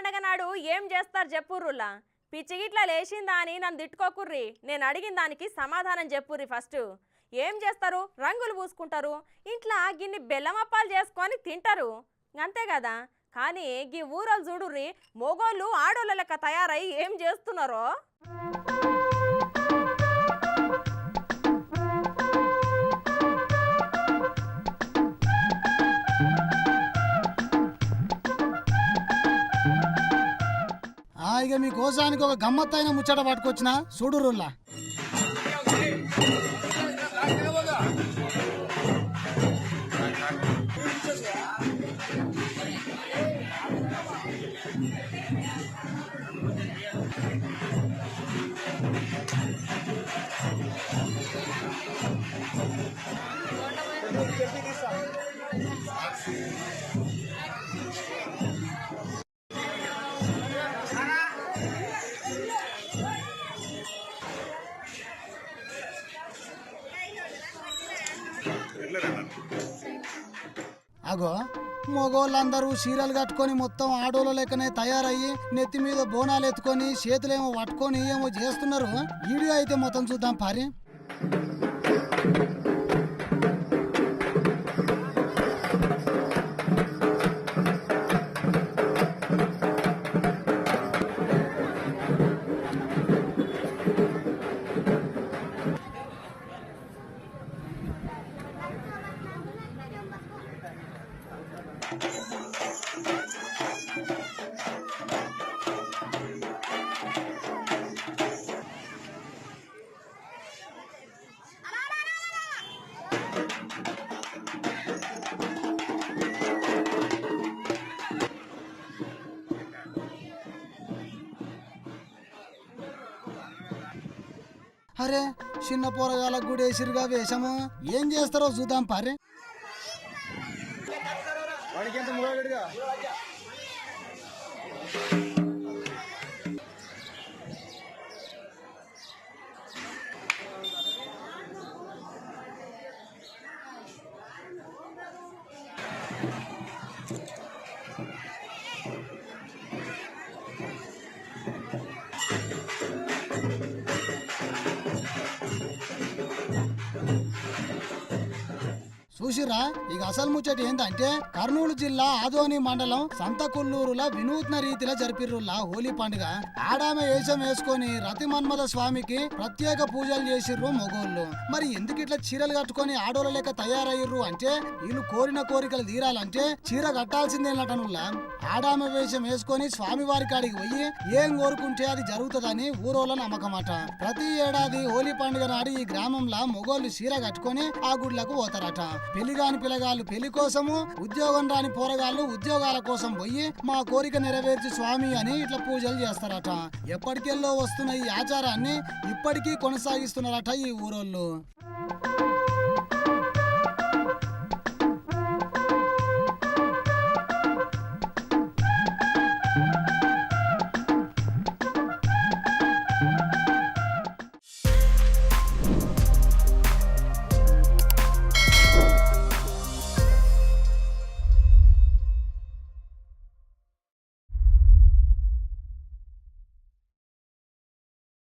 పండగ నాడు ఏం చేస్తారు చెప్పుర్రులా? పిచ్చిగిట్లా లేచిందా అని నన్ను తిట్టుకోకుర్రి. నేను అడిగిన దానికి సమాధానం చెప్పుర్రి. ఫస్ట్ ఏం చేస్తారు? రంగులు పూసుకుంటారు, ఇంట్లో గిన్ని బెల్లమప్పాలు చేసుకొని తింటారు, అంతే కదా. కానీ గీ ఊరలు చూడుర్రి, మొగోళ్ళు ఆడోళ్ళ లెక్క తయారై ఏం చేస్తున్నారో. ఇక మీ కోసానికి ఒక గమ్మత్తైన ముచ్చట పట్టుకొచ్చిన చూడురుల్లా. అగో మగోళ్ళందరూ చీరలు కట్టుకొని మొత్తం ఆడోళ్ళ లెక్కనే తయారయ్యి నెత్తి మీద బోనాలు ఎత్తుకొని చేతులేమో పట్టుకొని ఏమో చేస్తున్నారు. వీడియో అయితే మొత్తం చూద్దాం పారి. అరే చిన్న పోరగాళ్ళకు కూడా వేసిరుగా వేషము. ఏం చేస్తారో చూద్దాం పారే. చూసిరా, ఇక అసలు ముచ్చట ఏంటంటే కర్నూలు జిల్లా ఆదోని మండలం సంతకుల్లూరుల వినూత్న రీతిలో జరిపిర్రులా హోలీ పండుగ. ఆడామె వేషం వేసుకొని రతి మన్మథ స్వామికి ప్రత్యేక పూజలు చేసిర్రు మొగోళ్ళు. మరి ఎందుకు ఇట్లా చీరలు కట్టుకొని ఆడోళ్ళ లెక్క తయారయ్యిర్రు అంటే వీళ్ళు కోరిన కోరికలు తీరాలంటే చీర కట్టాల్సిందేనటనుల్లా. ఆడామె వేషం వేసుకొని స్వామివారి కాడికి పోయి ఏం కోరుకుంటే అది జరుగుతుందని ఊరోళ్ళ నమ్మకమట. ప్రతి ఏడాది హోలీ పండుగ నాడు ఈ గ్రామంలో మొగోళ్ళు చీర కట్టుకొని ఆ గుడ్లకు పోతారట. పెళ్లిగాని పిల్లగాళ్ళు పెళ్లి కోసము, ఉద్యోగం రాని పోరగాళ్ళు ఉద్యోగాల కోసం పోయి మా కోరిక నెరవేర్చి స్వామి అని ఇట్లా పూజలు చేస్తారట. ఎప్పటికెళ్ళో వస్తున్న ఈ ఆచారాన్ని ఇప్పటికీ కొనసాగిస్తున్నారట ఈ ఊరోళ్ళు.